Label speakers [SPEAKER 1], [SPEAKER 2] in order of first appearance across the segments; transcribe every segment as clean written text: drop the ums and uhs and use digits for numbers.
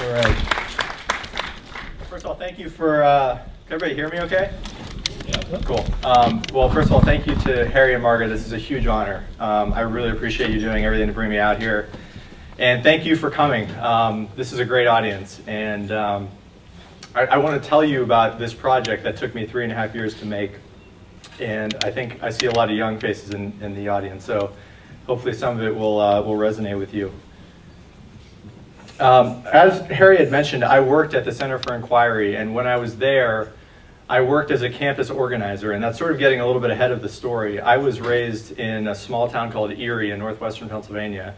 [SPEAKER 1] All right. First of all, thank you for, can everybody hear me okay? Yeah. Cool. Well, first of all, thank you to Harry and Margaret. This is a huge honor. I really appreciate you doing everything to bring me out here. And thank you for coming. This is a great audience. And I want to tell you about this project that took me 3.5 years to make. And I think I see a lot of young faces in the audience. So hopefully some of it will resonate with you. As Harry had mentioned, I worked at the Center for Inquiry, and when I was there, I worked as a campus organizer, and that's sort of getting a little bit ahead of the story. I was raised in a small town called Erie in northwestern Pennsylvania,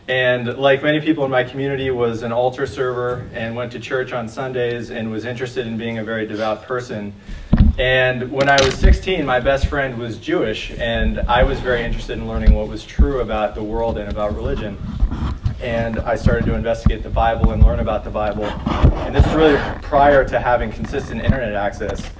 [SPEAKER 1] and like many people in my community, was an altar server and went to church on Sundays and was interested in being a very devout person. And when I was 16, my best friend was Jewish, and I was very interested in learning what was true about the world and about religion. And I started to investigate the Bible and learn about the Bible. And this is really prior to having consistent internet access.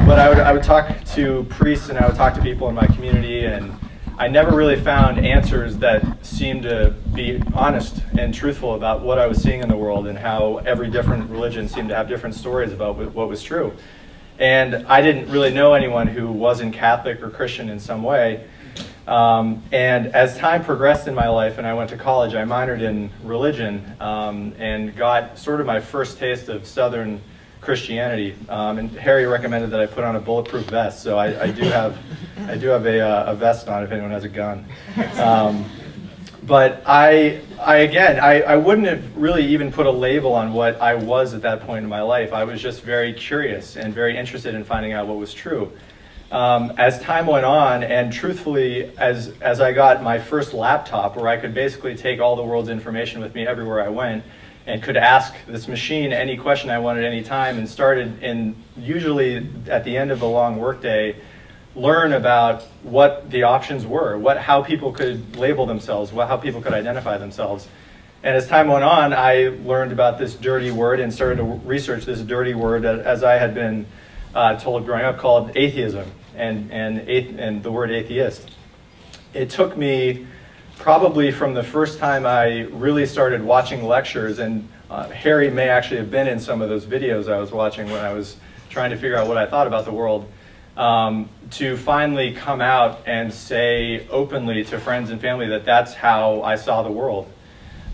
[SPEAKER 1] But I would talk to priests and I would talk to people in my community, and I never really found answers that seemed to be honest and truthful about what I was seeing in the world and how every different religion seemed to have different stories about what was true. And I didn't really know anyone who wasn't Catholic or Christian in some way. And as time progressed in my life and I went to college, I minored in religion and got sort of my first taste of Southern Christianity. And Harry recommended that I put on a bulletproof vest, so I do have a vest on if anyone has a gun. But I wouldn't have really even put a label on what I was at that point in my life. I was just very curious and very interested in finding out what was true. As time went on, and truthfully, as I got my first laptop where I could basically take all the world's information with me everywhere I went and could ask this machine any question I wanted any time, and started in usually at the end of a long workday, learn about what the options were, how people could label themselves, how people could identify themselves. And as time went on, I learned about this dirty word and started to research this dirty word, as I had been told growing up, called atheism. And the word atheist. It took me probably from the first time I really started watching lectures, and Harry may actually have been in some of those videos I was watching when I was trying to figure out what I thought about the world, to finally come out and say openly to friends and family that that's how I saw the world.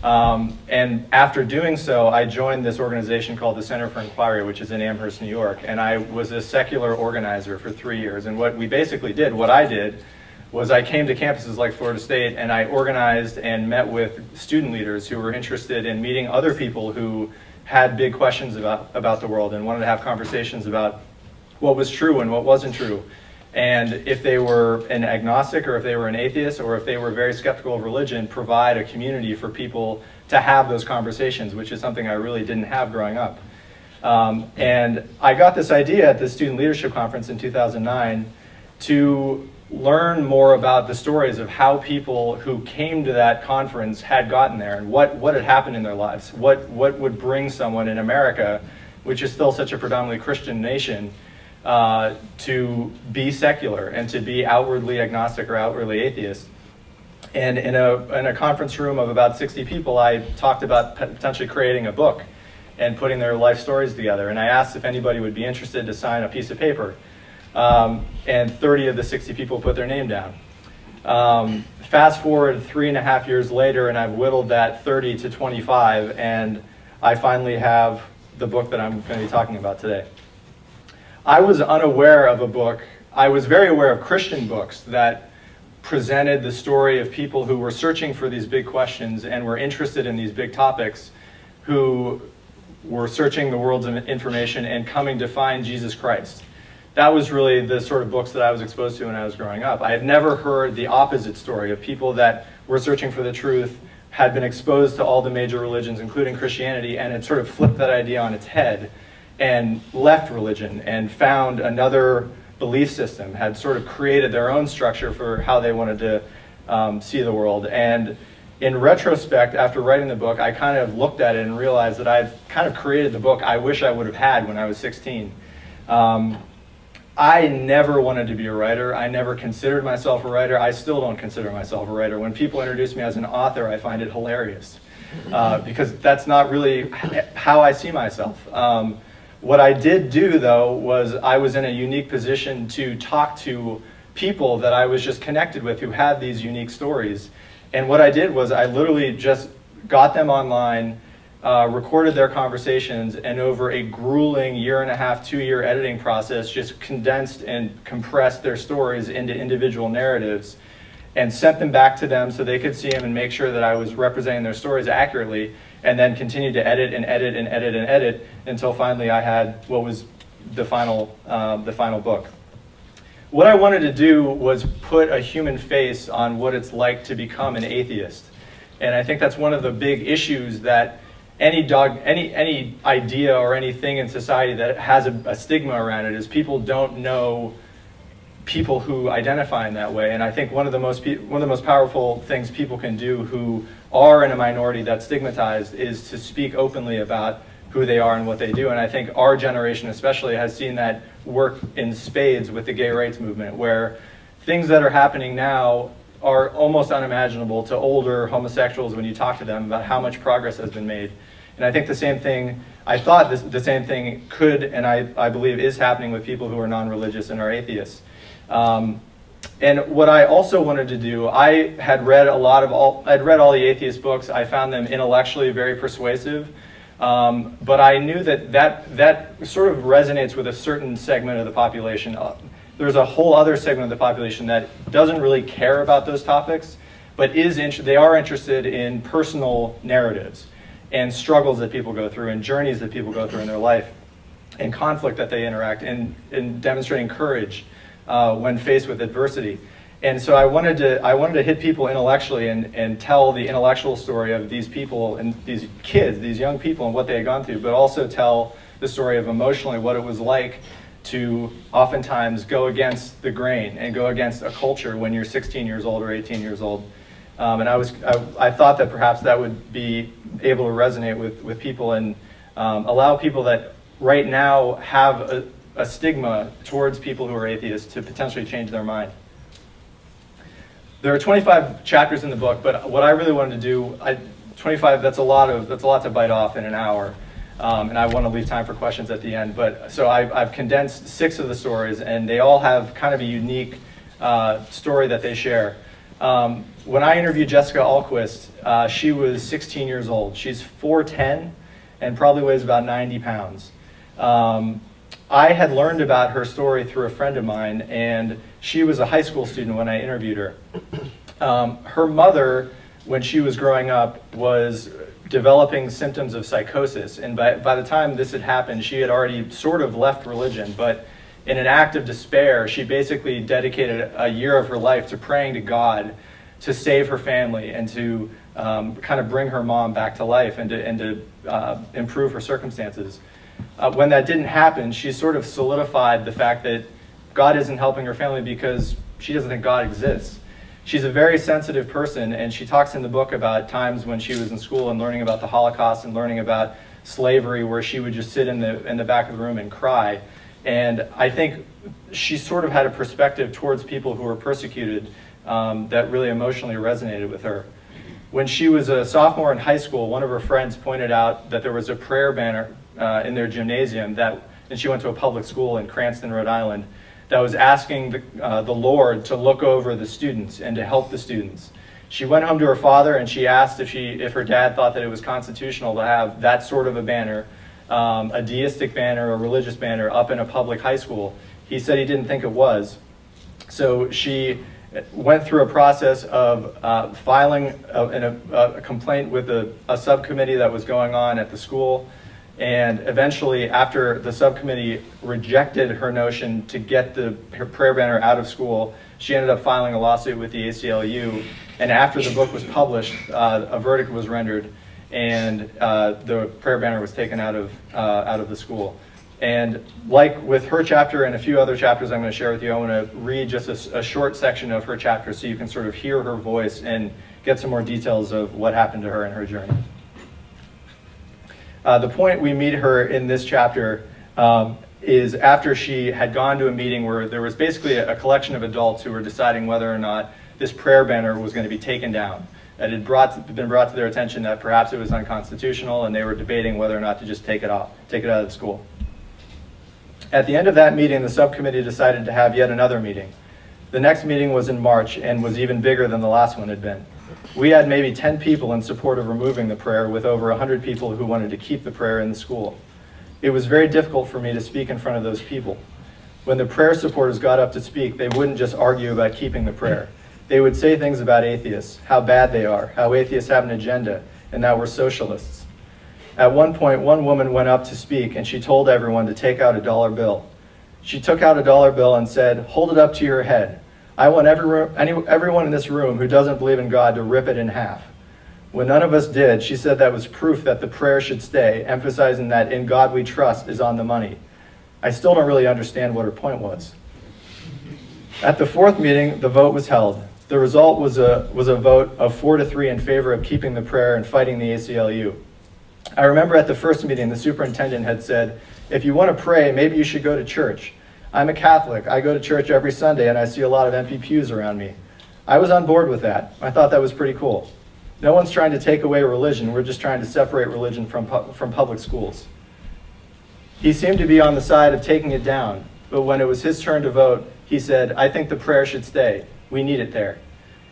[SPEAKER 1] And after doing so, I joined this organization called the Center for Inquiry, which is in Amherst, New York. And I was a secular organizer for 3 years. And what I did, was I came to campuses like Florida State, and I organized and met with student leaders who were interested in meeting other people who had big questions about the world and wanted to have conversations about what was true and what wasn't true. And if they were an agnostic, or if they were an atheist, or if they were very skeptical of religion, provide a community for people to have those conversations, which is something I really didn't have growing up. And I got this idea at the Student Leadership Conference in 2009 to learn more about the stories of how people who came to that conference had gotten there, and what had happened in their lives. What would bring someone in America, which is still such a predominantly Christian nation, to be secular and to be outwardly agnostic or outwardly atheist. And in a conference room of about 60 people, I talked about potentially creating a book and putting their life stories together. And I asked if anybody would be interested to sign a piece of paper. And 30 of the 60 people put their name down. Fast forward 3.5 years later, and I've whittled that 30 to 25, and I finally have the book that I'm going to be talking about today. I was unaware of a book. I was very aware of Christian books that presented the story of people who were searching for these big questions and were interested in these big topics, who were searching the world's information and coming to find Jesus Christ. That was really the sort of books that I was exposed to when I was growing up. I had never heard the opposite story of people that were searching for the truth, had been exposed to all the major religions, including Christianity, and had sort of flipped that idea on its head and left religion and found another belief system, had sort of created their own structure for how they wanted to see the world. And in retrospect, after writing the book, I kind of looked at it and realized that I'd kind of created the book I wish I would have had when I was 16. I never wanted to be a writer. I never considered myself a writer. I still don't consider myself a writer. When people introduce me as an author, I find it hilarious because that's not really how I see myself. What I did do, though, was I was in a unique position to talk to people that I was just connected with who had these unique stories. And what I did was I literally just got them online, recorded their conversations, and over a grueling 1.5 to 2-year editing process, just condensed and compressed their stories into individual narratives and sent them back to them so they could see them and make sure that I was representing their stories accurately, and then continued to edit and edit and edit and edit until finally I had what was the final book. What I wanted to do was put a human face on what it's like to become an atheist. And I think that's one of the big issues that any idea or anything in society that has a stigma around it is people don't know people who identify in that way. And I think one of the most powerful things people can do who are in a minority that's stigmatized is to speak openly about who they are and what they do. And I think our generation especially has seen that work in spades with the gay rights movement, where things that are happening now are almost unimaginable to older homosexuals when you talk to them about how much progress has been made. And I think the same thing, I thought the same thing could, and I believe is happening with people who are non-religious and are atheists. And what I also wanted to do, I had read all the atheist books. I found them intellectually very persuasive. But I knew that sort of resonates with a certain segment of the population. There's a whole other segment of the population that doesn't really care about those topics, but they are interested in personal narratives and struggles that people go through and journeys that people go through in their life and conflict that they interact in demonstrating courage when faced with adversity. And so I wanted to hit people intellectually and tell the intellectual story of these people and these kids, these young people, and what they had gone through, but also tell the story of emotionally what it was like to oftentimes go against the grain and go against a culture when you're 16 years old or 18 years old. And I thought that perhaps that would be able to resonate with people and allow people that right now have a stigma towards people who are atheists to potentially change their mind. There are 25 chapters in the book, but what I really wanted to do, 25, that's a lot to bite off in an hour. And I want to leave time for questions at the end. But so I've condensed 6 of the stories, and they all have kind of a unique story that they share. When I interviewed Jessica Alquist, she was 16 years old. She's 4'10" and probably weighs about 90 pounds. I had learned about her story through a friend of mine, and she was a high school student when I interviewed her. Her mother, when she was growing up, was developing symptoms of psychosis, and by the time this had happened, she had already sort of left religion, but in an act of despair, she basically dedicated a year of her life to praying to God to save her family and to kind of bring her mom back to life and to improve her circumstances. When that didn't happen, she sort of solidified the fact that God isn't helping her family because she doesn't think God exists. She's a very sensitive person, and she talks in the book about times when she was in school and learning about the Holocaust and learning about slavery, where she would just sit in the back of the room and cry. And I think she sort of had a perspective towards people who were persecuted that really emotionally resonated with her. When she was a sophomore in high school, one of her friends pointed out that there was a prayer banner in their gymnasium and she went to a public school in Cranston, Rhode Island, that was asking the Lord to look over the students and to help the students. She went home to her father and she asked if her dad thought that it was constitutional to have that sort of a banner, a deistic banner, a religious banner, up in a public high school. He said he didn't think it was. So she went through a process of filing a complaint with a subcommittee that was going on at the school. And eventually, after the subcommittee rejected her notion to get her prayer banner out of school, she ended up filing a lawsuit with the ACLU. And after the book was published, a verdict was rendered, and the prayer banner was taken out of the school. And like with her chapter and a few other chapters I'm going to share with you, I want to read just a short section of her chapter so you can sort of hear her voice and get some more details of what happened to her in her journey. The point we meet her in this chapter, is after she had gone to a meeting where there was basically a collection of adults who were deciding whether or not this prayer banner was going to be taken down. It had been brought to their attention that perhaps it was unconstitutional, and they were debating whether or not to just take it out of the school. At the end of that meeting, the subcommittee decided to have yet another meeting. The next meeting was in March and was even bigger than the last one had been. We had maybe 10 people in support of removing the prayer, with over 100 people who wanted to keep the prayer in the school. It was very difficult for me to speak in front of those people. When the prayer supporters got up to speak, they wouldn't just argue about keeping the prayer. They would say things about atheists, how bad they are, how atheists have an agenda, and that we're socialists. At one point, one woman went up to speak, and she told everyone to take out a dollar bill. She took out a dollar bill and said, "Hold it up to your head. I want everyone in this room who doesn't believe in God to rip it in half." When none of us did, she said that was proof that the prayer should stay, emphasizing that "in God we trust" is on the money. I still don't really understand what her point was. At the fourth meeting, the vote was held. The result was a vote of 4-3 in favor of keeping the prayer and fighting the ACLU. I remember at the first meeting, the superintendent had said, "If you want to pray, maybe you should go to church. I'm a Catholic. I go to church every Sunday, and I see a lot of empty pews around me." I was on board with that. I thought that was pretty cool. No one's trying to take away religion. We're just trying to separate religion from public schools. He seemed to be on the side of taking it down, but when it was his turn to vote, he said, "I think the prayer should stay. We need it there,"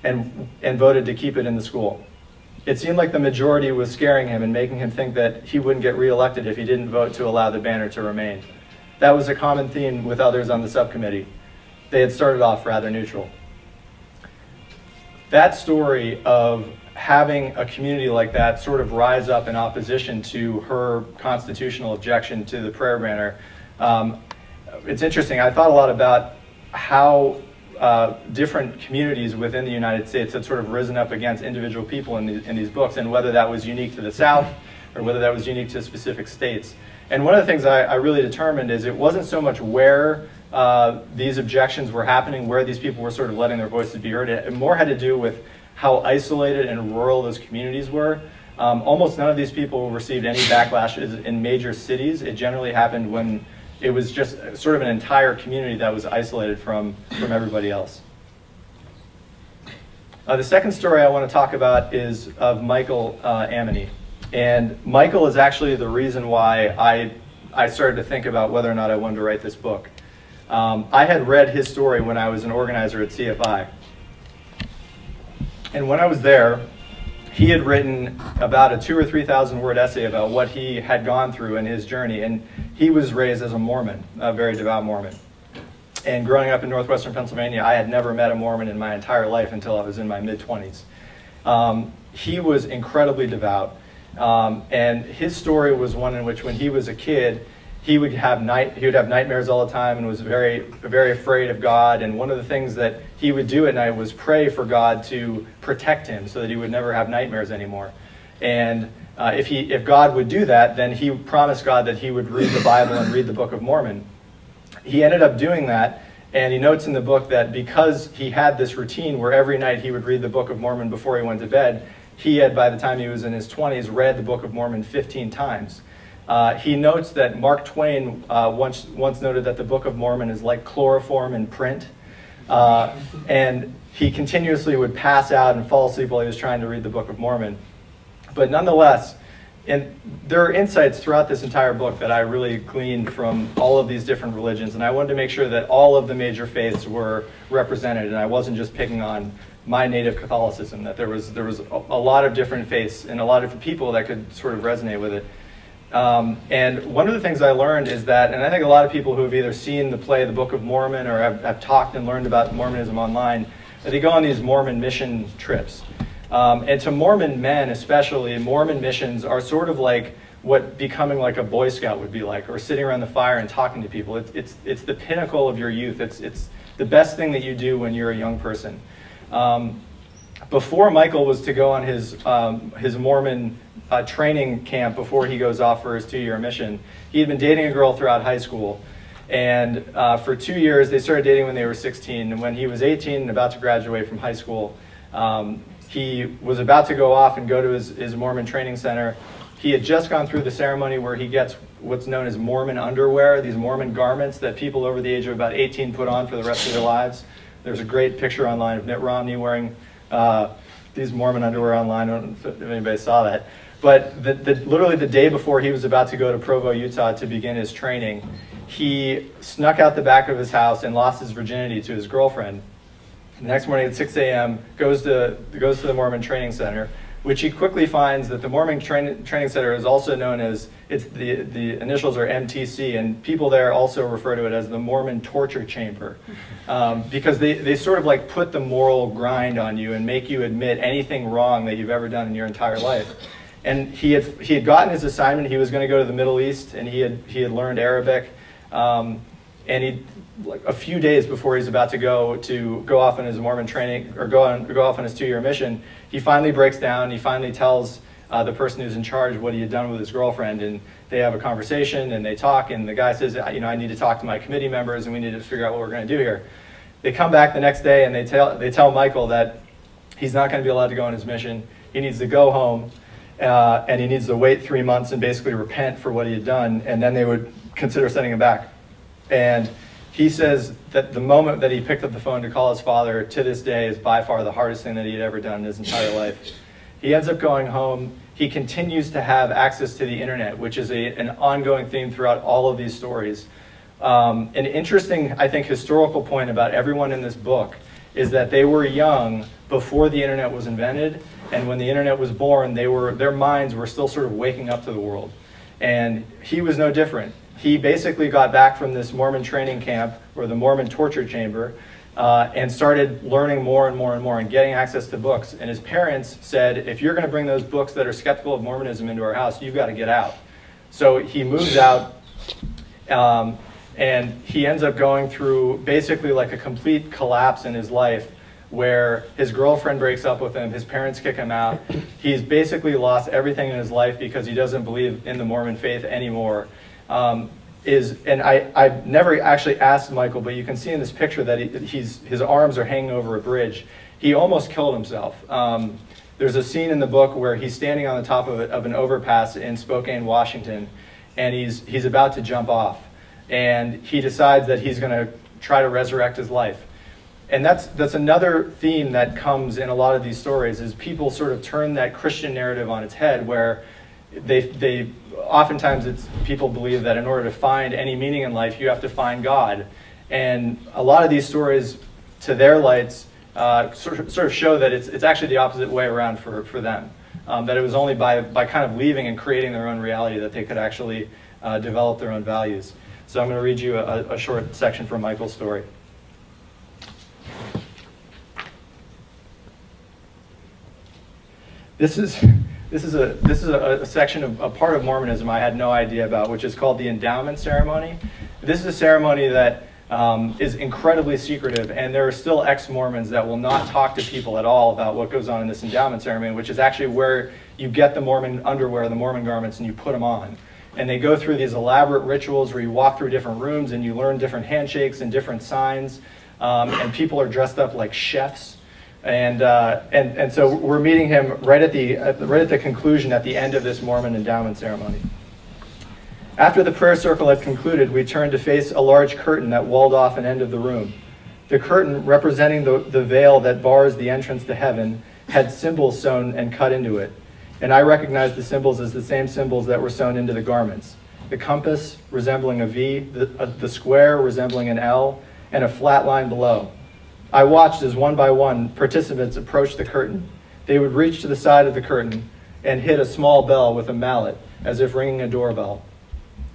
[SPEAKER 1] and voted to keep it in the school. It seemed like the majority was scaring him and making him think that he wouldn't get reelected if he didn't vote to allow the banner to remain. That was a common theme with others on the subcommittee. They had started off rather neutral. That story of having a community like that sort of rise up in opposition to her constitutional objection to the prayer banner, it's interesting. I thought a lot about how different communities within the United States had sort of risen up against individual people in these books, and whether that was unique to the South or whether that was unique to specific states. And one of the things I really determined is it wasn't so much where these objections were happening, where these people were sort of letting their voices be heard. It more had to do with how isolated and rural those communities were. Almost none of these people received any backlash in major cities. It generally happened when it was just sort of an entire community that was isolated from everybody else. The second story I want to talk about is of Michael Aminy. And Michael is actually the reason why I started to think about whether or not I wanted to write this book. I had read his story when I was an organizer at CFI. And when I was there, he had written about a 2,000 or 3,000 word essay about what he had gone through in his journey. And he was raised as a Mormon, a very devout Mormon. And growing up in northwestern Pennsylvania, I had never met a Mormon in my entire life until I was in my mid-20s. He was incredibly devout. And his story was one in which when he was a kid, he would have nightmares all the time and was very, very afraid of God. And one of the things that he would do at night was pray for God to protect him so that he would never have nightmares anymore. And if God would do that, then he promised God that he would read the Bible and read the Book of Mormon. He ended up doing that, and he notes in the book that because he had this routine where every night he would read the Book of Mormon before he went to bed, he had, by the time he was in his 20s, read the Book of Mormon 15 times. He notes that Mark Twain once noted that the Book of Mormon is like chloroform in print. And he continuously would pass out and fall asleep while he was trying to read the Book of Mormon. But nonetheless, and there are insights throughout this entire book that I really gleaned from all of these different religions, and I wanted to make sure that all of the major faiths were represented, and I wasn't just picking on my native Catholicism, that there was a lot of different faiths and a lot of different people that could sort of resonate with it. And one of the things I learned is that, and I think a lot of people who have either seen the play The Book of Mormon or have talked and learned about Mormonism online, that they go on these Mormon mission trips. And to Mormon men especially, Mormon missions are sort of like what becoming like a Boy Scout would be like, or sitting around the fire and talking to people. It's the pinnacle of your youth. It's the best thing that you do when you're a young person. Before Michael was to go on his Mormon training camp before he goes off for his 2-year mission, he had been dating a girl throughout high school. And for 2 years, they started dating when they were 16. And when he was 18 and about to graduate from high school, he was about to go off and go to his Mormon training center. he had just gone through the ceremony where he gets what's known as Mormon underwear, these Mormon garments that people over the age of about 18 put on for the rest of their lives. There's a great picture online of Mitt Romney wearing these Mormon underwear online. I don't know if anybody saw that. But literally the day before he was about to go to Provo, Utah to begin his training, he snuck out the back of his house and lost his virginity to his girlfriend. The next morning at 6 a.m., goes to the Mormon Training Center, which he quickly finds that the Mormon Training Center is also known as, the initials are MTC, and people there also refer to it as the Mormon Torture Chamber, because they sort of like put the moral grind on you and make you admit anything wrong that you've ever done in your entire life. And he had gotten his assignment. He was going to go to the Middle East, and he had learned Arabic, and like a few days before he's about to go off on his Mormon training, or go off on his 2-year mission, he finally breaks down. He finally tells the person who's in charge what he had done with his girlfriend, and they have a conversation and they talk. And the guy says, I need to talk to my committee members, and we need to figure out what we're going to do here. They come back the next day and they tell Michael that he's not going to be allowed to go on his mission. He needs to go home, and he needs to wait 3 months and basically repent for what he had done, and then they would consider sending him back. And he says that the moment that he picked up the phone to call his father to this day is by far the hardest thing that he had ever done in his entire life. He ends up going home. He continues to have access to the internet, which is an ongoing theme throughout all of these stories. An interesting, I think, historical point about everyone in this book is that they were young before the internet was invented, and when the internet was born, their minds were still sort of waking up to the world. And he was no different. He basically got back from this Mormon training camp, or the Mormon torture chamber, and started learning more and more and more and getting access to books. And his parents said, if you're going to bring those books that are skeptical of Mormonism into our house, you've got to get out. So he moves out, and he ends up going through basically like a complete collapse in his life, where his girlfriend breaks up with him, his parents kick him out. He's basically lost everything in his life because he doesn't believe in the Mormon faith anymore. And I've never actually asked Michael, but you can see in this picture that his arms are hanging over a bridge. He almost killed himself. There's a scene in the book where he's standing on the top of an overpass in Spokane, Washington, and he's about to jump off. And he decides that he's going to try to resurrect his life. And that's another theme that comes in a lot of these stories, is people sort of turn that Christian narrative on its head, where they oftentimes people believe that in order to find any meaning in life, you have to find God. And a lot of these stories, to their lights, sort of show that it's actually the opposite way around for them. That it was only by kind of leaving and creating their own reality that they could actually develop their own values. So I'm going to read you a short section from Michael's story. This is a section of a part of Mormonism I had no idea about, which is called the endowment ceremony. This is a ceremony that is incredibly secretive, and there are still ex-Mormons that will not talk to people at all about what goes on in this endowment ceremony, which is actually where you get the Mormon underwear, the Mormon garments, and you put them on. And they go through these elaborate rituals where you walk through different rooms and you learn different handshakes and different signs, and people are dressed up like chefs. And so we're meeting him right at the conclusion, at the end of this Mormon endowment ceremony. After the prayer circle had concluded, we turned to face a large curtain that walled off an end of the room. The curtain, representing the veil that bars the entrance to heaven, had symbols sewn and cut into it. And I recognized the symbols as the same symbols that were sewn into the garments. The compass resembling a V, the square resembling an L, and a flat line below. I watched as one by one participants approached the curtain. They would reach to the side of the curtain and hit a small bell with a mallet, as if ringing a doorbell.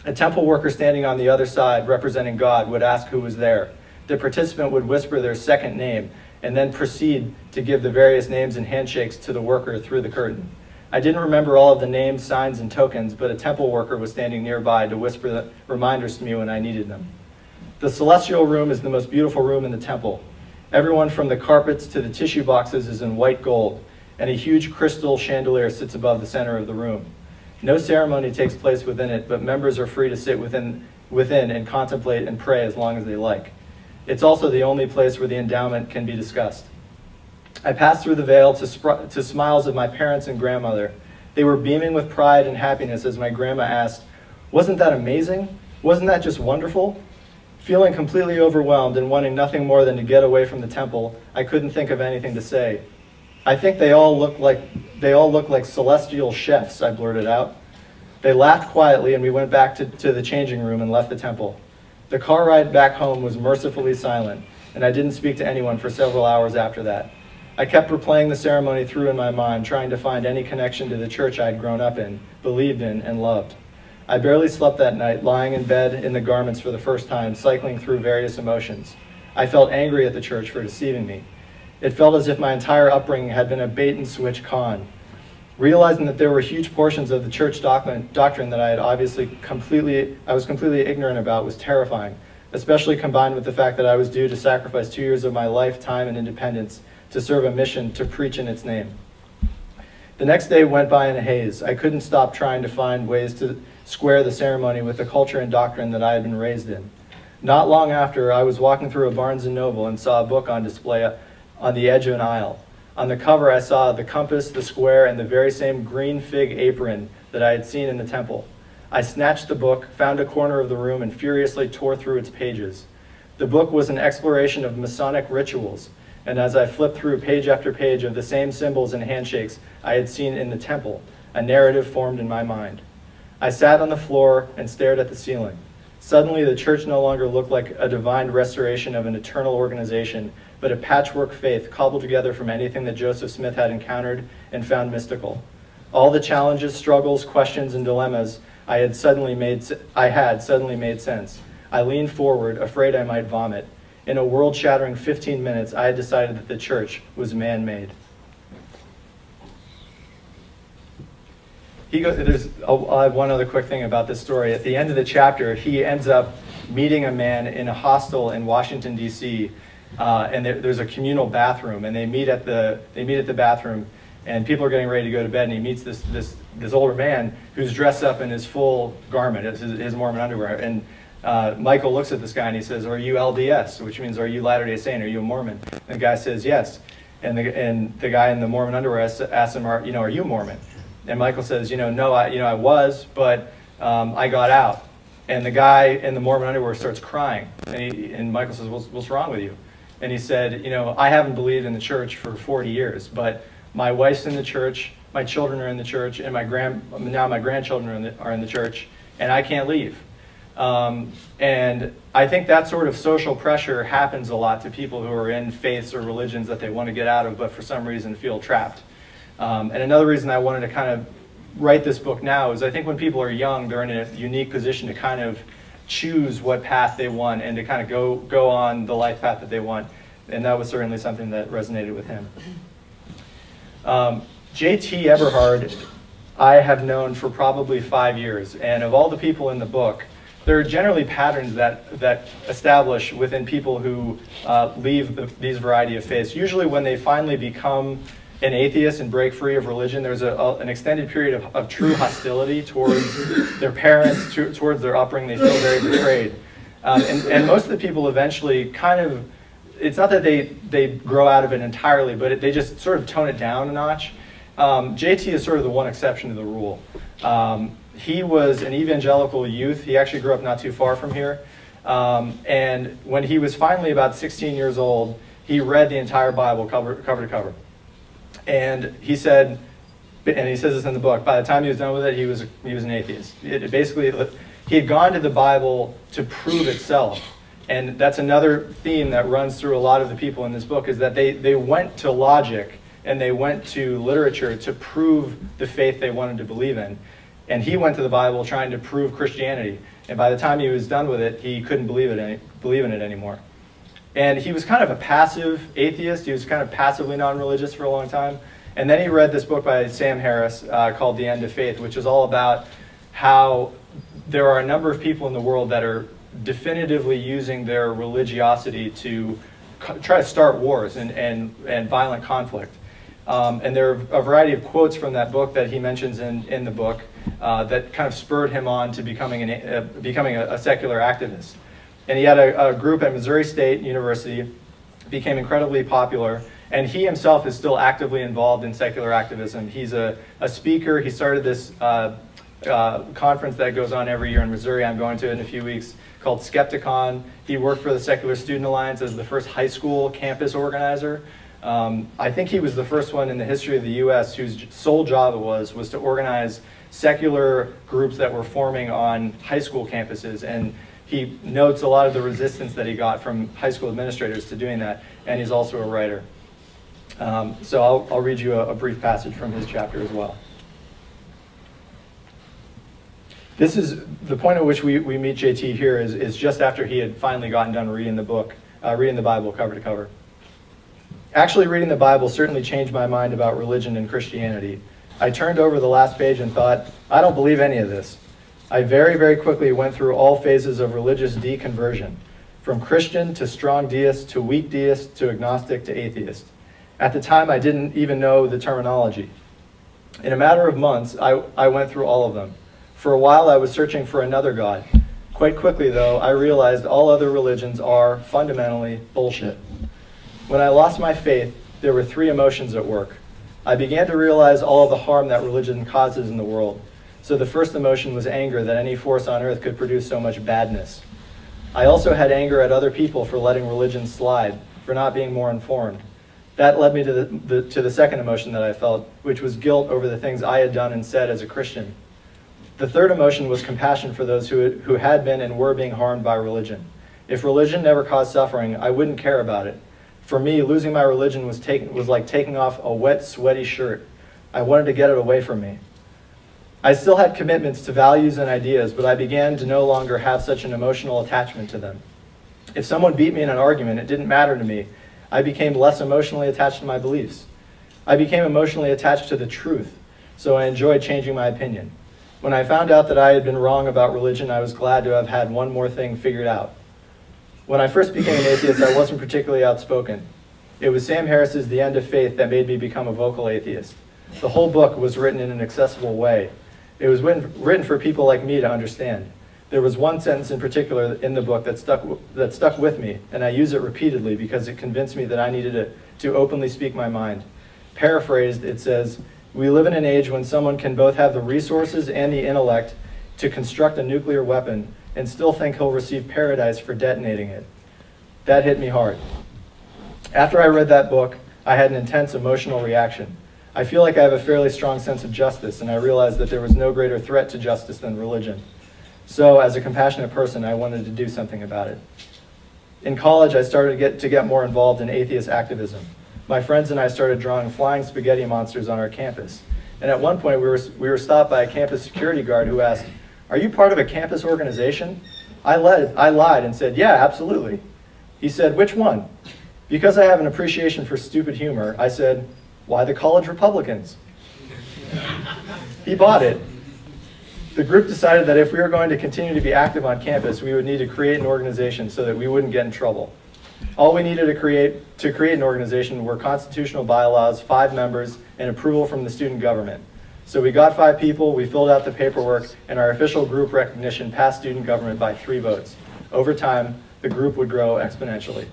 [SPEAKER 1] A temple worker standing on the other side, representing God, would ask who was there. The participant would whisper their second name and then proceed to give the various names and handshakes to the worker through the curtain. I didn't remember all of the names, signs, and tokens, but a temple worker was standing nearby to whisper the reminders to me when I needed them. The celestial room is the most beautiful room in the temple. Everyone from the carpets to the tissue boxes is in white gold, and a huge crystal chandelier sits above the center of the room. No ceremony takes place within it, but members are free to sit within and contemplate and pray as long as they like. It's also the only place where the endowment can be discussed. I passed through the veil to smiles of my parents and grandmother. They were beaming with pride and happiness as my grandma asked, "Wasn't that amazing? Wasn't that just wonderful?" Feeling completely overwhelmed and wanting nothing more than to get away from the temple, I couldn't think of anything to say. "I think they all look like celestial chefs," I blurted out. They laughed quietly, and we went back to the changing room and left the temple. The car ride back home was mercifully silent, and I didn't speak to anyone for several hours after that. I kept replaying the ceremony through in my mind, trying to find any connection to the church I'd grown up in, believed in, and loved. I barely slept that night, lying in bed in the garments for the first time, cycling through various emotions. I felt angry at the church for deceiving me. It felt as if my entire upbringing had been a bait-and-switch con. Realizing that there were huge portions of the church doctrine that I was completely ignorant about was terrifying, especially combined with the fact that I was due to sacrifice 2 years of my life, time, and independence to serve a mission to preach in its name. The next day went by in a haze. I couldn't stop trying to find ways to square the ceremony with the culture and doctrine that I had been raised in. Not long after, I was walking through a Barnes & Noble and saw a book on display on the edge of an aisle. On the cover, I saw the compass, the square, and the very same green fig apron that I had seen in the temple. I snatched the book, found a corner of the room, and furiously tore through its pages. The book was an exploration of Masonic rituals, and as I flipped through page after page of the same symbols and handshakes I had seen in the temple, a narrative formed in my mind. I sat on the floor and stared at the ceiling. Suddenly, the church no longer looked like a divine restoration of an eternal organization, but a patchwork faith cobbled together from anything that Joseph Smith had encountered and found mystical. All the challenges, struggles, questions, and dilemmas I had suddenly made sense. I leaned forward, afraid I might vomit. In a world-shattering 15 minutes, I had decided that the church was man-made. I'll add one other quick thing about this story. At the end of the chapter, he ends up meeting a man in a hostel in Washington, D.C., and there's a communal bathroom, and they meet at the bathroom, and people are getting ready to go to bed, and he meets this older man who's dressed up in his full garment, his Mormon underwear, and Michael looks at this guy and he says, "Are you LDS?" which means, "Are you Latter-day Saint? Are you a Mormon?" And the guy says, "Yes." And the guy in the Mormon underwear asks him, "Are you Mormon?" And Michael says, "No, I was, but I got out." And the guy in the Mormon underwear starts crying, and Michael says, "What's wrong with you?" And he said, "I haven't believed in the church for 40 years, but my wife's in the church, my children are in the church, and now my grandchildren are in the church, and I can't leave." And I think that sort of social pressure happens a lot to people who are in faiths or religions that they want to get out of, but for some reason feel trapped. And another reason I wanted to kind of write this book now is I think when people are young, they're in a unique position to kind of choose what path they want and to kind of go on the life path that they want. And that was certainly something that resonated with him. J.T. Eberhard, I have known for probably 5 years. And of all the people in the book, there are generally patterns that establish within people who leave these variety of faiths. Usually when they finally become an atheist and break free of religion, there's an extended period of true hostility towards their parents, towards their upbringing. They feel very betrayed. And most of the people eventually kind of, it's not that they grow out of it entirely, but they just sort of tone it down a notch. JT is sort of the one exception to the rule. He was an evangelical youth. He actually grew up not too far from here. And when he was finally about 16 years old, he read the entire Bible cover to cover. And he said, and he says this in the book, by the time he was done with it, he was an atheist. Basically, he had gone to the Bible to prove itself. And that's another theme that runs through a lot of the people in this book, is that they went to logic and they went to literature to prove the faith they wanted to believe in. And he went to the Bible trying to prove Christianity. And by the time he was done with it, he couldn't believe in it anymore. And he was kind of a passive atheist. He was kind of passively non-religious for a long time. And then he read this book by Sam Harris called The End of Faith, which is all about how there are a number of people in the world that are definitively using their religiosity to try to start wars and violent conflict. And there are a variety of quotes from that book that he mentions in the book that kind of spurred him on to becoming a secular activist. And he had a group at Missouri State University, became incredibly popular, And he himself is still actively involved in secular activism. He's a speaker. He started this conference that goes on every year in Missouri. I'm going to it in a few weeks, called Skepticon. He worked for the Secular Student Alliance as the first high school campus organizer. I think he was the first one in the history of the US whose sole job it was to organize secular groups that were forming on high school campuses. And he notes a lot of the resistance that he got from high school administrators to doing that. And he's also a writer. So I'll read you a brief passage from his chapter as well. This is the point at which we meet JT here is just after he had finally gotten done reading the book, reading the Bible cover to cover. Actually, reading the Bible certainly changed my mind about religion and Christianity. I turned over the last page and thought, I don't believe any of this. I very, very quickly went through all phases of religious deconversion, from Christian to strong deist to weak deist to agnostic to atheist. At the time, I didn't even know the terminology. In a matter of months, I went through all of them. For a while, I was searching for another God. Quite quickly, though, I realized all other religions are fundamentally bullshit. When I lost my faith, there were three emotions at work. I began to realize all of the harm that religion causes in the world. So the first emotion was anger that any force on earth could produce so much badness. I also had anger at other people for letting religion slide, for not being more informed. That led me to the second emotion that I felt, which was guilt over the things I had done and said as a Christian. The third emotion was compassion for those who had been and were being harmed by religion. If religion never caused suffering, I wouldn't care about it. For me, losing my religion was like taking off a wet, sweaty shirt. I wanted to get it away from me. I still had commitments to values and ideas, but I began to no longer have such an emotional attachment to them. If someone beat me in an argument, it didn't matter to me. I became less emotionally attached to my beliefs. I became emotionally attached to the truth, so I enjoyed changing my opinion. When I found out that I had been wrong about religion, I was glad to have had one more thing figured out. When I first became an atheist, I wasn't particularly outspoken. It was Sam Harris's The End of Faith that made me become a vocal atheist. The whole book was written in an accessible way. It was written for people like me to understand. There was one sentence in particular in the book that stuck with me, and I use it repeatedly because it convinced me that I needed to openly speak my mind. Paraphrased, it says, "We live in an age when someone can both have the resources and the intellect to construct a nuclear weapon and still think he'll receive paradise for detonating it." That hit me hard. After I read that book, I had an intense emotional reaction. I feel like I have a fairly strong sense of justice, and I realized that there was no greater threat to justice than religion. So, as a compassionate person, I wanted to do something about it. In college, I started to get more involved in atheist activism. My friends and I started drawing flying spaghetti monsters on our campus. And at one point, we were stopped by a campus security guard who asked, "Are you part of a campus organization?" I lied and said, "Yeah, absolutely." He said, "Which one?" Because I have an appreciation for stupid humor, I said, "Why, the college Republicans?" He bought it. The group decided that if we were going to continue to be active on campus, we would need to create an organization so that we wouldn't get in trouble. All we needed to create an organization were constitutional bylaws, 5 members, and approval from the student government. So we got 5 people, we filled out the paperwork, and our official group recognition passed student government by 3 votes. Over time, the group would grow exponentially.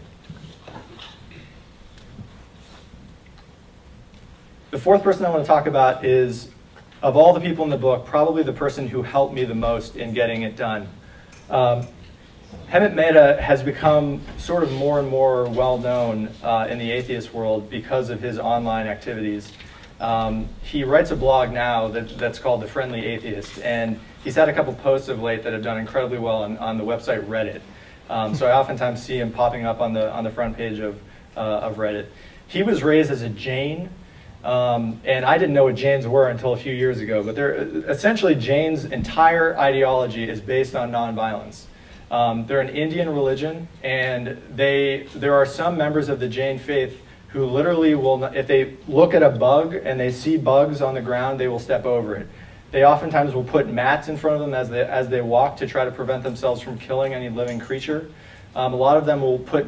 [SPEAKER 1] The fourth person I want to talk about is, of all the people in the book, probably the person who helped me the most in getting it done. Hemant Mehta has become sort of more and more well-known in the atheist world because of his online activities. He writes a blog now that's called The Friendly Atheist, and he's had a couple posts of late that have done incredibly well on the website Reddit. So I oftentimes see him popping up on the front page of Reddit. He was raised as a Jain, and I didn't know what Jains were until a few years ago, but essentially Jain's entire ideology is based on nonviolence. They're an Indian religion, and there are some members of the Jain faith who literally will, if they look at a bug and they see bugs on the ground, they will step over it. They oftentimes will put mats in front of them as they walk to try to prevent themselves from killing any living creature. A lot of them will put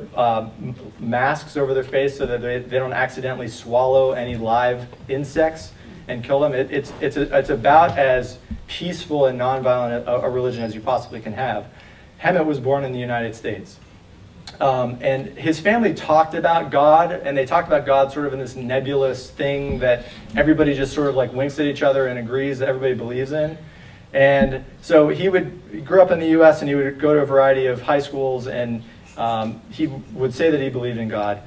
[SPEAKER 1] masks over their face so that they don't accidentally swallow any live insects and kill them. It's about as peaceful and nonviolent a religion as you possibly can have. Hemant was born in the United States. And his family talked about God, and they talked about God sort of in this nebulous thing that everybody just sort of like winks at each other and agrees that everybody believes in. And so he grew up in the U.S., and he would go to a variety of high schools, and he would say that he believed in God.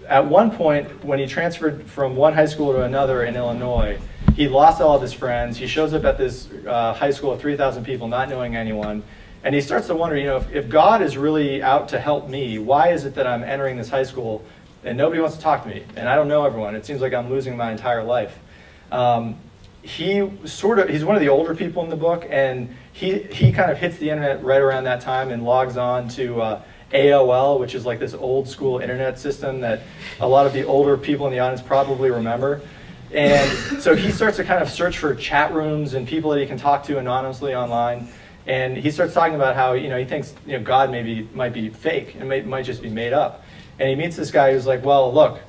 [SPEAKER 1] At one point, when he transferred from one high school to another in Illinois, he lost all of his friends. He shows up at this high school of 3,000 people, not knowing anyone. And he starts to wonder, if God is really out to help me, why is it that I'm entering this high school and nobody wants to talk to me? And I don't know everyone. It seems like I'm losing my entire life. He's one of the older people in the book, and he kind of hits the internet right around that time and logs on to AOL, which is like this old school internet system that a lot of the older people in the audience probably remember. And so he starts to kind of search for chat rooms and people that he can talk to anonymously online. And he starts talking about how he thinks God might be fake and might just be made up. And he meets this guy who's like, well, look,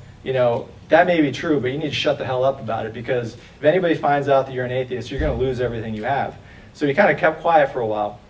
[SPEAKER 1] that may be true, but you need to shut the hell up about it, because if anybody finds out that you're an atheist, you're going to lose everything you have. So he kind of kept quiet for a while.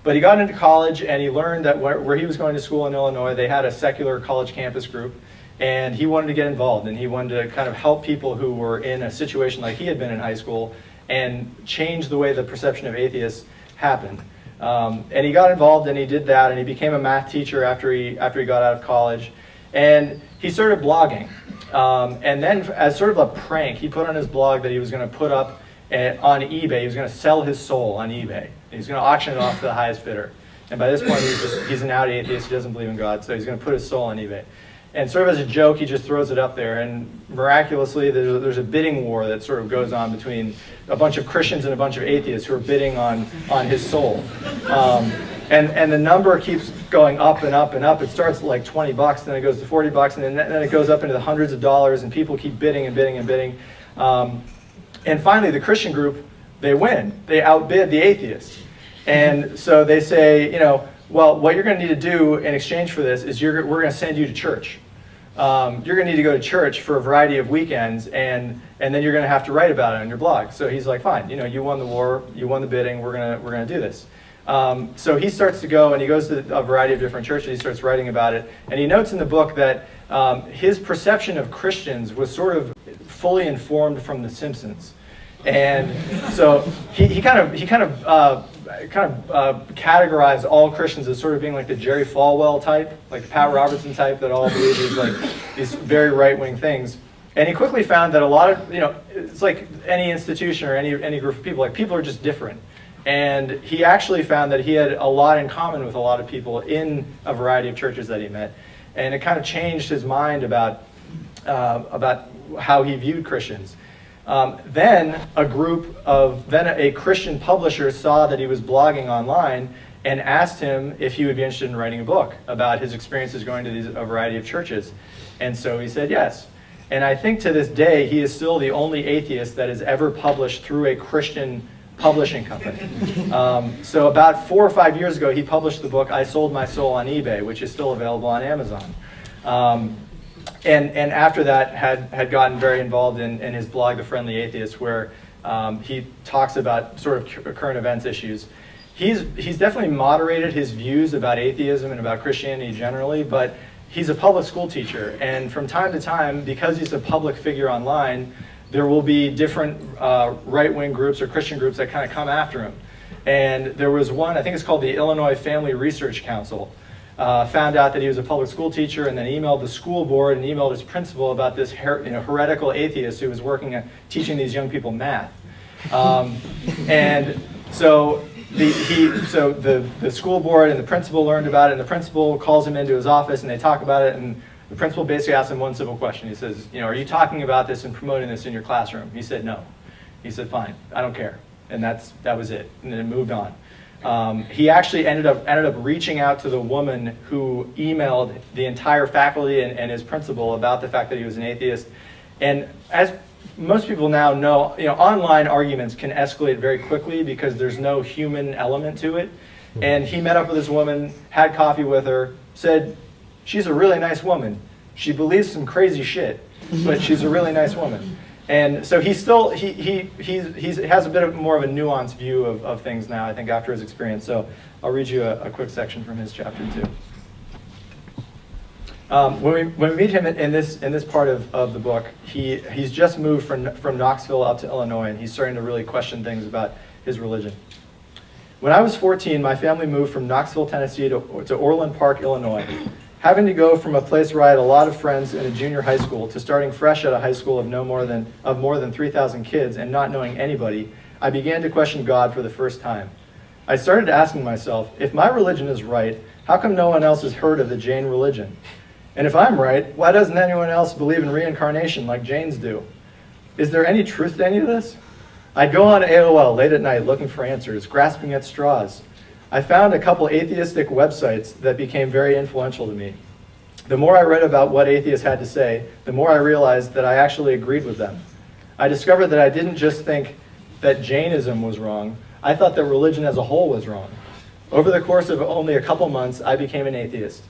[SPEAKER 1] But he got into college, and he learned that where he was going to school in Illinois, they had a secular college campus group, and he wanted to get involved, and he wanted to kind of help people who were in a situation like he had been in high school and change the way the perception of atheists happened. And he got involved, and he did that, and he became a math teacher after he got out of college. And he started blogging. And then as sort of a prank, he put on his blog that he was going to put up on eBay. He was going to sell his soul on eBay. He was going to auction it off to the highest bidder. And by this point, he's an out atheist. He doesn't believe in God, so he's going to put his soul on eBay. And sort of as a joke, he just throws it up there. And miraculously, there's a bidding war that sort of goes on between a bunch of Christians and a bunch of atheists who are bidding on his soul. And the number keeps going up and up and up. It starts at like $20, then it goes to $40, and then it goes up into the hundreds of dollars, and people keep bidding and bidding and bidding. And finally, the Christian group, they win. They outbid the atheists. And so they say, well, what you're going to need to do in exchange for this is we're going to send you to church. You're going to need to go to church for a variety of weekends, and then you're going to have to write about it on your blog. So he's like, fine, you won the war, you won the bidding, we're going to do this. So he starts to go, and he goes to a variety of different churches. He starts writing about it, and he notes in the book that his perception of Christians was sort of fully informed from The Simpsons. And so he kind of categorized all Christians as sort of being like the Jerry Falwell type, like the Pat Robertson type, that all believe these very right-wing things. And he quickly found that a lot of, it's like any institution or any group of people, like people are just different. And he actually found that he had a lot in common with a lot of people in a variety of churches that he met. And it kind of changed his mind about how he viewed Christians. Then a Christian publisher saw that he was blogging online and asked him if he would be interested in writing a book about his experiences going to a variety of churches. And so he said yes. And I think to this day, he is still the only atheist that is ever published through a Christian publishing company. So about 4 or 5 years ago, he published the book, I Sold My Soul on eBay, which is still available on Amazon. And after that, had gotten very involved in his blog, The Friendly Atheist, where he talks about sort of current events issues. He's definitely moderated his views about atheism and about Christianity generally, but he's a public school teacher, and from time to time, because he's a public figure online, there will be different right-wing groups or Christian groups that kind of come after him. And there was one, I think it's called the Illinois Family Research Council, found out that he was a public school teacher, and then emailed the school board and emailed his principal about this heretical atheist who was teaching these young people math. And so the school board and the principal learned about it, and the principal calls him into his office, and they talk about it, and the principal basically asks him one simple question. He says, are you talking about this and promoting this in your classroom? He said, no. He said, fine, I don't care. And that was it. And then it moved on. He actually ended up reaching out to the woman who emailed the entire faculty and his principal about the fact that he was an atheist. And as most people now know, online arguments can escalate very quickly because there's no human element to it. And he met up with this woman, had coffee with her, said, she's a really nice woman. She believes some crazy shit, but she's a really nice woman. And so he has a bit more of a nuanced view of things now, I think, after his experience. So I'll read you a quick section from his chapter 2. When we meet him in this part of the book, he's just moved from Knoxville up to Illinois, and he's starting to really question things about his religion. When I was 14, my family moved from Knoxville, Tennessee to Orland Park, Illinois. Having to go from a place where I had a lot of friends in a junior high school to starting fresh at a high school of more than 3,000 kids and not knowing anybody, I began to question God for the first time. I started asking myself, if my religion is right, how come no one else has heard of the Jain religion? And if I'm right, why doesn't anyone else believe in reincarnation like Jains do? Is there any truth to any of this? I'd go on AOL late at night looking for answers, grasping at straws. I found a couple atheistic websites that became very influential to me. The more I read about what atheists had to say, the more I realized that I actually agreed with them. I discovered that I didn't just think that Jainism was wrong, I thought that religion as a whole was wrong. Over the course of only a couple months, I became an atheist.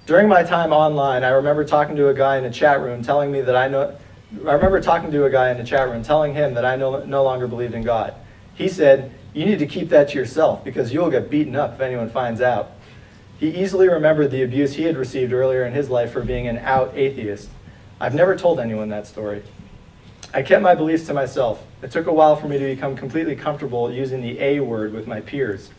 [SPEAKER 1] During my time online, I remember talking to a guy in a chat room telling him that I no longer believed in God. He said, "You need to keep that to yourself because you'll get beaten up if anyone finds out." He easily remembered the abuse he had received earlier in his life for being an out atheist. I've never told anyone that story. I kept my beliefs to myself. It took a while for me to become completely comfortable using the A word with my peers.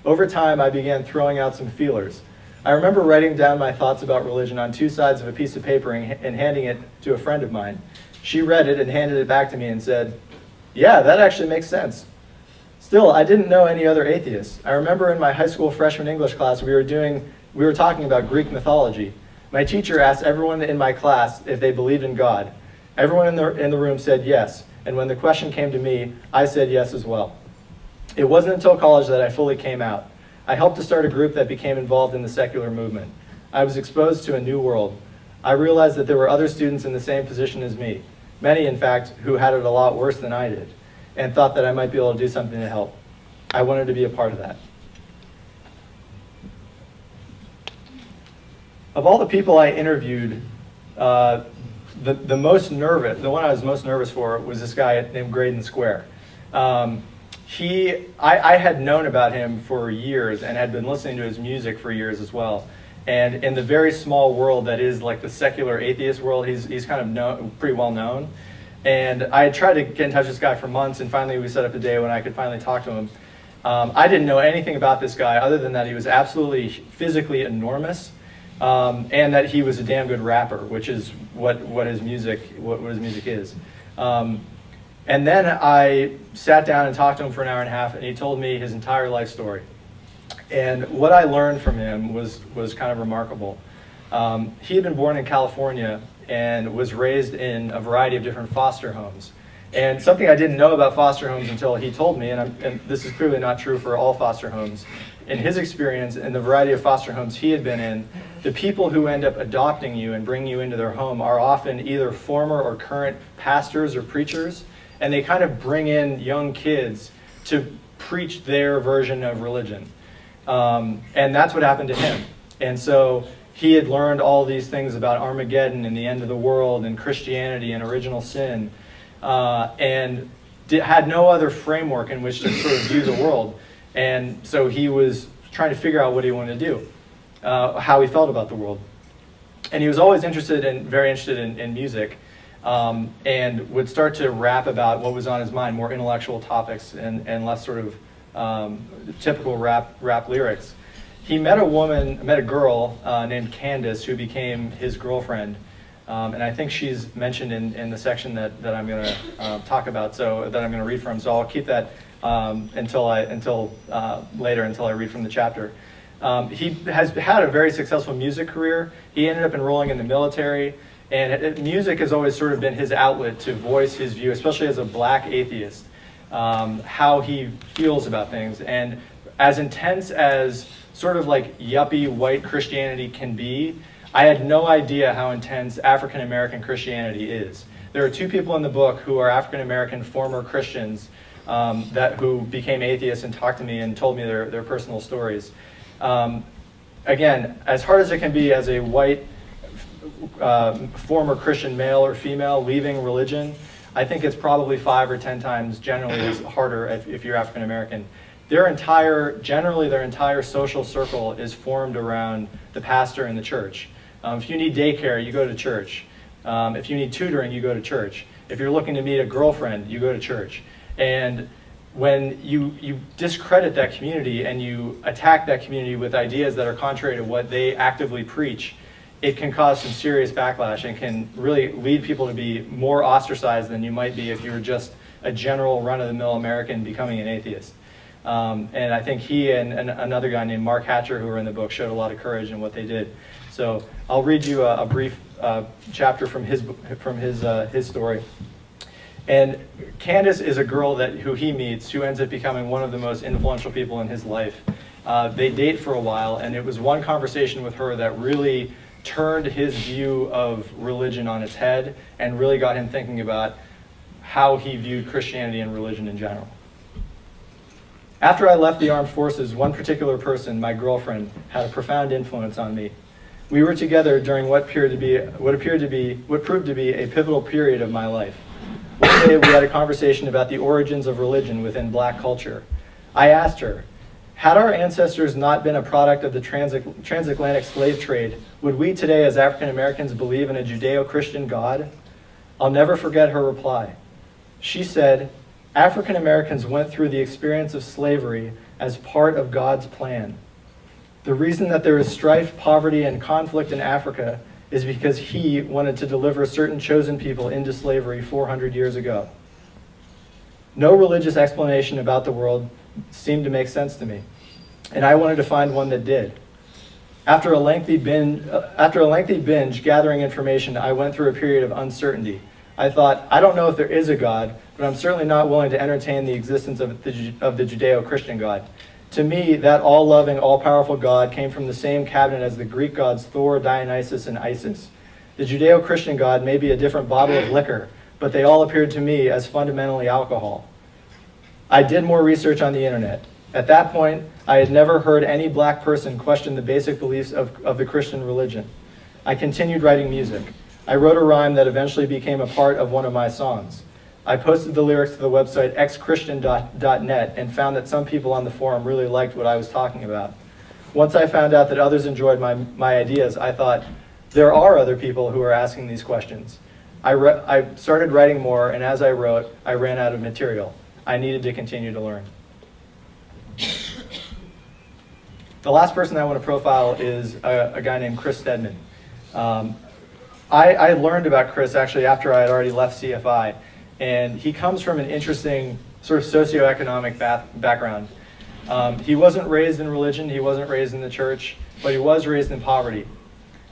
[SPEAKER 1] Over time, I began throwing out some feelers. I remember writing down my thoughts about religion on 2 sides of a piece of paper and handing it to a friend of mine. She read it and handed it back to me and said, "Yeah, that actually makes sense." Still, I didn't know any other atheists. I remember in my high school freshman English class, we were talking about Greek mythology. My teacher asked everyone in my class if they believed in God. Everyone in the room said yes, and when the question came to me, I said yes as well. It wasn't until college that I fully came out. I helped to start a group that became involved in the secular movement. I was exposed to a new world. I realized that there were other students in the same position as me, many, in fact, who had it a lot worse than I did, and thought that I might be able to do something to help. I wanted to be a part of that. Of all the people I interviewed, the one I was most nervous for was this guy named Graydon Square. I had known about him for years and had been listening to his music for years as well. And in the very small world that is like the secular atheist world, he's kind of pretty well known. And I had tried to get in touch with this guy for months, and finally we set up a day when I could finally talk to him. I didn't know anything about this guy other than that he was absolutely physically enormous, and that he was a damn good rapper, which is what his music is. And then I sat down and talked to him for an hour and a half, and he told me his entire life story. And what I learned from him was kind of remarkable. He had been born in California and was raised in a variety of different foster homes. And something I didn't know about foster homes until he told me, and this is clearly not true for all foster homes, in his experience, in the variety of foster homes he had been in, the people who end up adopting you and bringing you into their home are often either former or current pastors or preachers, and they kind of bring in young kids to preach their version of religion. And that's what happened to him. And so he had learned all these things about Armageddon and the end of the world and Christianity and original sin, and had no other framework in which to sort of view the world. And so he was trying to figure out what he wanted to do, how he felt about the world. And he was always very interested in music, and would start to rap about what was on his mind, more intellectual topics and less sort of typical rap lyrics. He met a girl named Candace who became his girlfriend. And I think she's mentioned in the section that I'm going to talk about, so that I'm going to read from. So I'll keep that until later, until I read from the chapter. He has had a very successful music career. He ended up enrolling in the military, and music has always sort of been his outlet to voice his view, especially as a black atheist, how he feels about things. And as intense as sort of like yuppie white Christianity can be, I had no idea how intense African American Christianity is. There are 2 people in the book who are African American former Christians who became atheists and talked to me and told me their personal stories. Again, as hard as it can be as a white former Christian male or female leaving religion, I think it's probably 5 or 10 times generally as harder if you're African American. Generally their entire social circle is formed around the pastor and the church. If you need daycare, you go to church. If you need tutoring, you go to church. If you're looking to meet a girlfriend, you go to church. And when you discredit that community and you attack that community with ideas that are contrary to what they actively preach, it can cause some serious backlash and can really lead people to be more ostracized than you might be if you were just a general run-of-the-mill American becoming an atheist. And I think he and another guy named Mark Hatcher, who are in the book, showed a lot of courage in what they did. So I'll read you a brief chapter from his story. And Candace is a girl who he meets, who ends up becoming one of the most influential people in his life. They date for a while, and it was one conversation with her that really turned his view of religion on its head and really got him thinking about how he viewed Christianity and religion in general. After I left the armed forces, one particular person, my girlfriend, had a profound influence on me. We were together during what proved to be a pivotal period of my life. One day we had a conversation about the origins of religion within black culture. I asked her, had our ancestors not been a product of the transatlantic slave trade, would we today as African Americans believe in a Judeo-Christian God? I'll never forget her reply. She said, African Americans went through the experience of slavery as part of God's plan. The reason that there is strife, poverty, and conflict in Africa is because he wanted to deliver certain chosen people into slavery 400 years ago. No religious explanation about the world seemed to make sense to me, and I wanted to find one that did. After a lengthy binge gathering information, I went through a period of uncertainty. I thought, I don't know if there is a God, but I'm certainly not willing to entertain the existence of the Judeo-Christian God. To me, that all-loving, all-powerful God came from the same cabinet as the Greek gods Thor, Dionysus, and Isis. The Judeo-Christian God may be a different bottle of liquor, but they all appeared to me as fundamentally alcohol. I did more research on the internet. At that point, I had never heard any black person question the basic beliefs of the Christian religion. I continued writing music. I wrote a rhyme that eventually became a part of one of my songs. I posted the lyrics to the website xchristian.net and found that some people on the forum really liked what I was talking about. Once I found out that others enjoyed my ideas, I thought, there are other people who are asking these questions. I started writing more, and as I wrote, I ran out of material. I needed to continue to learn. The last person I want to profile is a guy named Chris Stedman. I learned about Chris actually after I had already left CFI, and he comes from an interesting sort of socioeconomic background. He wasn't raised in religion, he wasn't raised in the church, but he was raised in poverty.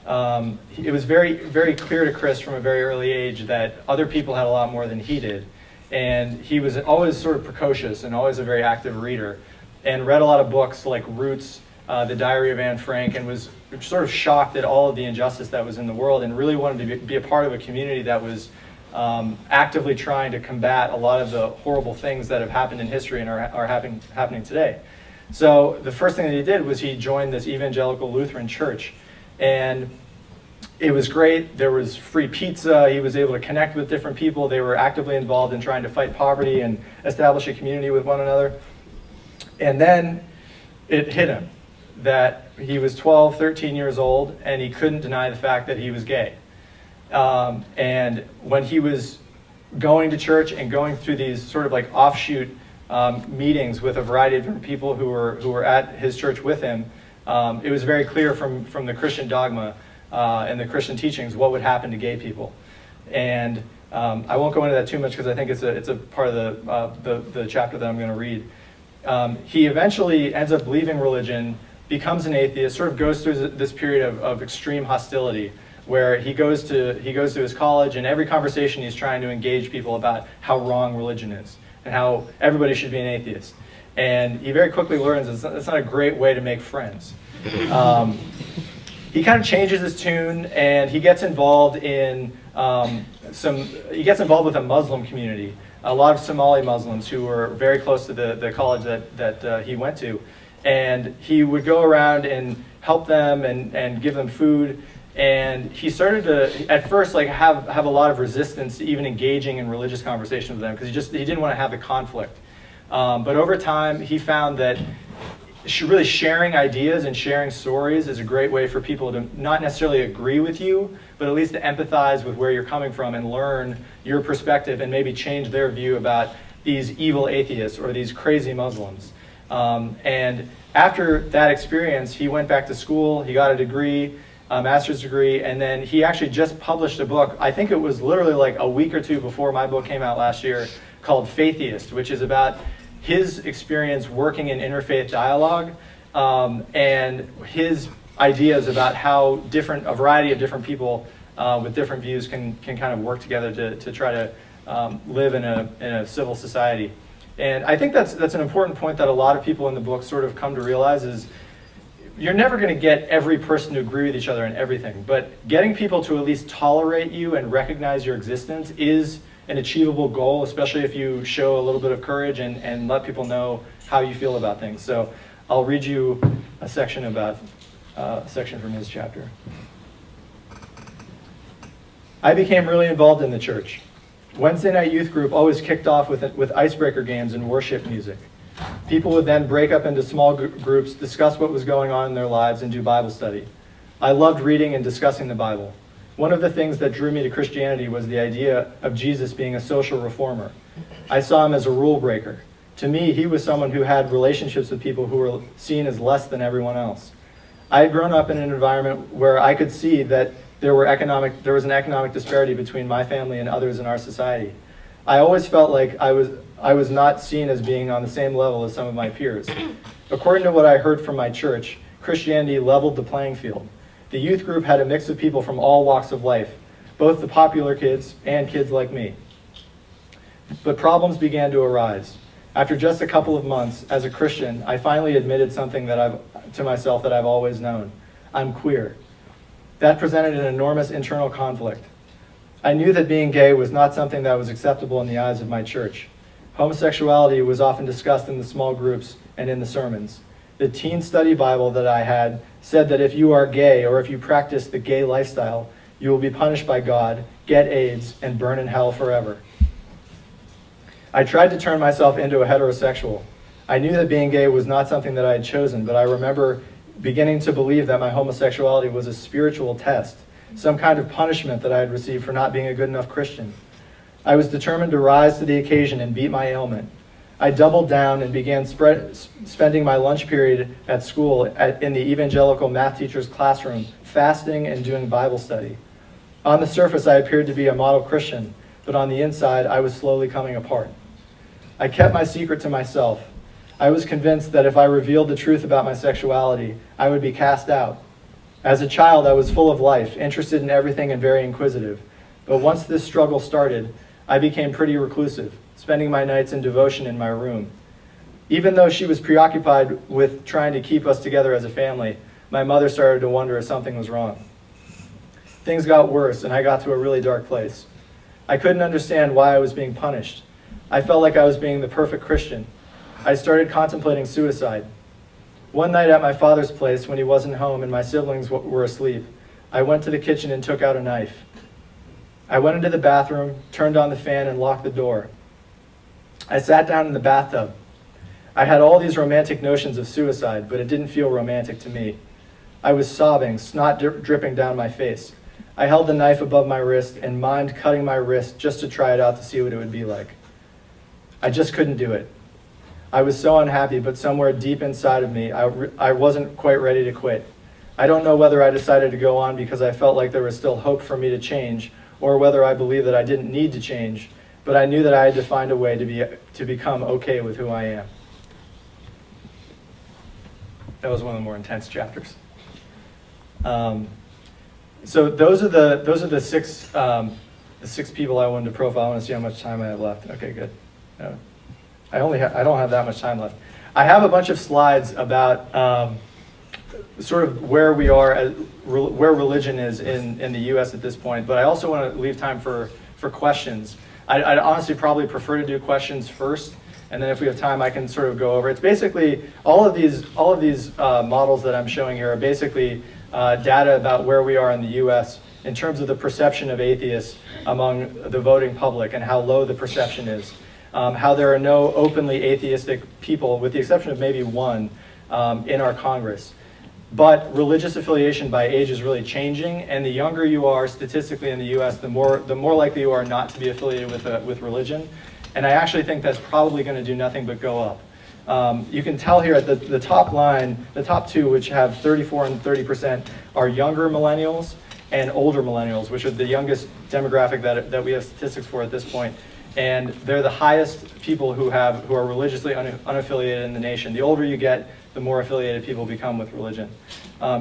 [SPEAKER 1] It was very, very clear to Chris from a very early age that other people had a lot more than he did. And he was always sort of precocious and always a very active reader, and read a lot of books like Roots, The Diary of Anne Frank, and was sort of shocked at all of the injustice that was in the world and really wanted to be a part of a community that was actively trying to combat a lot of the horrible things that have happened in history and are happening today. So the first thing that he did was he joined this evangelical Lutheran church, and it was great. There was free pizza. He was able to connect with different people. They were actively involved in trying to fight poverty and establish a community with one another. And then it hit him that he was 12, 13 years old, and he couldn't deny the fact that he was gay. And when he was going to church and going through these sort of like offshoot meetings with a variety of different people who were at his church with him, it was very clear from the Christian dogma and the Christian teachings what would happen to gay people. And I won't go into that too much because I think it's a part of the chapter that I'm going to read. He eventually ends up leaving religion, becomes an atheist, sort of goes through this period of extreme hostility, where he goes to his college, and every conversation he's trying to engage people about how wrong religion is and how everybody should be an atheist. And he very quickly learns it's not a great way to make friends. He kind of changes his tune, and he gets involved in with a Muslim community. A lot of Somali Muslims who were very close to the college that he went to. And he would go around and help them and give them food. And he started to, at first, like have a lot of resistance to even engaging in religious conversations with them because he didn't want to have the conflict. But over time, he found that really sharing ideas and sharing stories is a great way for people to not necessarily agree with you, but at least to empathize with where you're coming from and learn your perspective and maybe change their view about these evil atheists or these crazy Muslims. And after that experience, he went back to school, he got a degree, a master's degree, and then he actually just published a book. I think it was literally like a week or two before my book came out last year, called Atheist, which is about his experience working in interfaith dialogue and his ideas about how a variety of different people with different views can kind of work together to try to live in a civil society. And I think that's an important point that a lot of people in the book sort of come to realize is you're never going to get every person to agree with each other on everything, but getting people to at least tolerate you and recognize your existence is an achievable goal, especially if you show a little bit of courage and let people know how you feel about things. So I'll read you a section from his chapter. I became really involved in the church. Wednesday night youth group always kicked off with icebreaker games and worship music. People would then break up into small groups, discuss what was going on in their lives, and do Bible study. I loved reading and discussing the Bible. One of the things that drew me to Christianity was the idea of Jesus being a social reformer. I saw him as a rule breaker. To me, he was someone who had relationships with people who were seen as less than everyone else. I had grown up in an environment where I could see that there was an economic disparity between my family and others in our society. I always felt like I was not seen as being on the same level as some of my peers. According to what I heard from my church, Christianity leveled the playing field. The youth group had a mix of people from all walks of life, both the popular kids and kids like me. But problems began to arise. After just a couple of months, as a Christian, I finally admitted something to myself that I've always known. I'm queer. That presented an enormous internal conflict. I knew that being gay was not something that was acceptable in the eyes of my church. Homosexuality was often discussed in the small groups and in the sermons. The teen study Bible that I had said that if you are gay or if you practice the gay lifestyle, you will be punished by God, get AIDS, and burn in hell forever. I tried to turn myself into a heterosexual. I knew that being gay was not something that I had chosen, but I remember beginning to believe that my homosexuality was a spiritual test, some kind of punishment that I had received for not being a good enough Christian. I was determined to rise to the occasion and beat my ailment. I doubled down and began spending my lunch period at school in the evangelical math teacher's classroom, fasting and doing Bible study. On the surface, I appeared to be a model Christian, but on the inside, I was slowly coming apart. I kept my secret to myself. I was convinced that if I revealed the truth about my sexuality, I would be cast out. As a child, I was full of life, interested in everything and very inquisitive. But once this struggle started, I became pretty reclusive, spending my nights in devotion in my room. Even though she was preoccupied with trying to keep us together as a family, my mother started to wonder if something was wrong. Things got worse, and I got to a really dark place. I couldn't understand why I was being punished. I felt like I was being the perfect Christian. I started contemplating suicide. One night at my father's place, when he wasn't home and my siblings were asleep, I went to the kitchen and took out a knife. I went into the bathroom, turned on the fan, and locked the door. I sat down in the bathtub. I had all these romantic notions of suicide, but it didn't feel romantic to me. I was sobbing, snot dripping down my face. I held the knife above my wrist and mimed cutting my wrist just to try it out to see what it would be like. I just couldn't do it. I was so unhappy, but somewhere deep inside of me, I wasn't quite ready to quit. I don't know whether I decided to go on because I felt like there was still hope for me to change, or whether I believed that I didn't need to change, but I knew that I had to find a way to become okay with who I am. That was one of the more intense chapters. So those are the six people I wanted to profile. I want to see how much time I have left. Okay, good. I don't have that much time left. I have a bunch of slides about sort of where we are, where religion is in the U.S. at this point, but I also want to leave time for questions. I'd honestly probably prefer to do questions first, and then if we have time, I can sort of go over. It's basically all of these models that I'm showing here are basically data about where we are in the U.S. in terms of the perception of atheists among the voting public and how low the perception is. How there are no openly atheistic people, with the exception of maybe one, in our Congress. But religious affiliation by age is really changing, and the younger you are statistically in the U.S., the more likely you are not to be affiliated with religion. And I actually think that's probably going to do nothing but go up. You can tell here at the top line, the top two, which have 34 and 30%, are younger millennials and older millennials, which are the youngest demographic that we have statistics for at this point. And they're the highest people who are religiously unaffiliated in the nation. The older you get, the more affiliated people become with religion.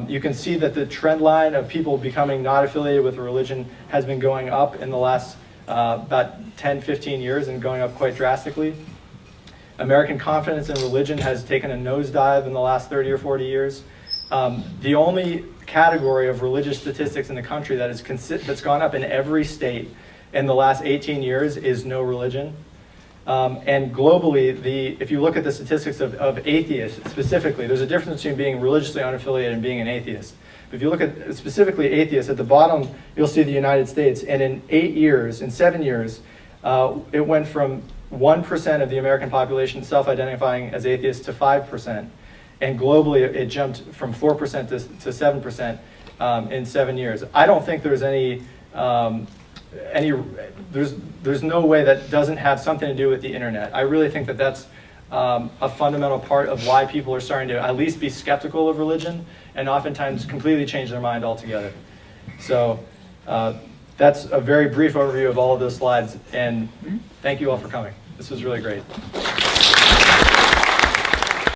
[SPEAKER 1] You can see that the trend line of people becoming not affiliated with religion has been going up in the last about 10, 15 years and going up quite drastically. American confidence in religion has taken a nosedive in the last 30 or 40 years. The only category of religious statistics in the country that's gone up in every state in the last 18 years is no religion. And globally, if you look at the statistics of atheists specifically, there's a difference between being religiously unaffiliated and being an atheist. If you look at specifically atheists, at the bottom you'll see the United States, and in 7 years, it went from 1% of the American population self-identifying as atheists to 5%. And globally, it jumped from 4% to 7% in 7 years. I don't think there's there's no way that doesn't have something to do with the internet. I really think that that's a fundamental part of why people are starting to at least be skeptical of religion and oftentimes completely change their mind altogether. So that's a very brief overview of all of those slides, and thank you all for coming. This was really great.